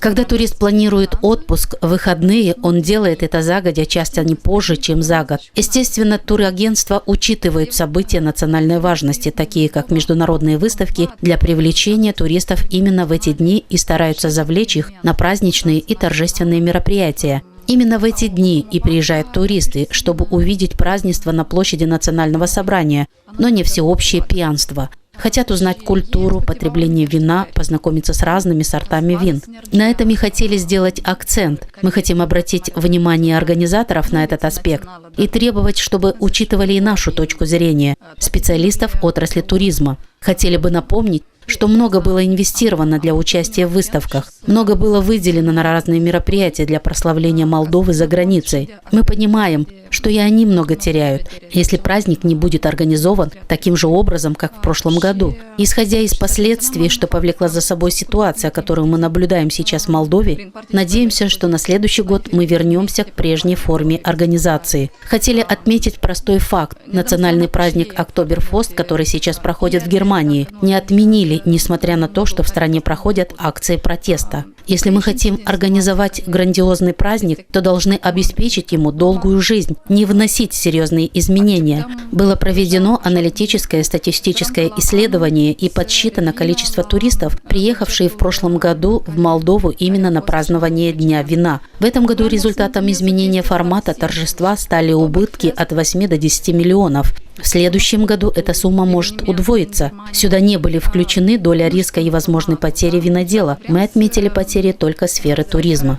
Когда турист планирует отпуск, выходные, он делает это загодя, часто не позже, чем за год. Естественно, турагентства учитывают события национальной важности, такие как международные выставки, для привлечения туристов именно в эти дни и стараются завлечь их на праздничные и торжественные мероприятия. Именно в эти дни и приезжают туристы, чтобы увидеть празднество на площади Национального собрания, но не всеобщее пьянство. Хотят узнать культуру потребления вина, познакомиться с разными сортами вин. На этом и хотели сделать акцент. Мы хотим обратить внимание организаторов на этот аспект и требовать, чтобы учитывали и нашу точку зрения, специалистов отрасли туризма. Хотели бы напомнить, что много было инвестировано для участия в выставках, много было выделено на разные мероприятия для прославления Молдовы за границей. Мы понимаем, что и они много теряют, если праздник не будет организован таким же образом, как в прошлом году. Исходя из последствий, что повлекла за собой ситуация, которую мы наблюдаем сейчас в Молдове, надеемся, что на следующий год мы вернемся к прежней форме организации. Хотели отметить простой факт. Национальный праздник Октоберфест, который сейчас проходит в Германии, не отменили, несмотря на то, что в стране проходят акции протеста. Если мы хотим организовать грандиозный праздник, то должны обеспечить ему долгую жизнь, не вносить серьезные изменения. Было проведено аналитическое статистическое исследование и подсчитано количество туристов, приехавшие в прошлом году в Молдову именно на празднование Дня вина. В этом году результатом изменения формата торжества стали убытки от 8 до 10 миллионов. В следующем году эта сумма может удвоиться. Сюда не были включены доля риска и возможной потери винодела. Мы отметили потери только сферы туризма.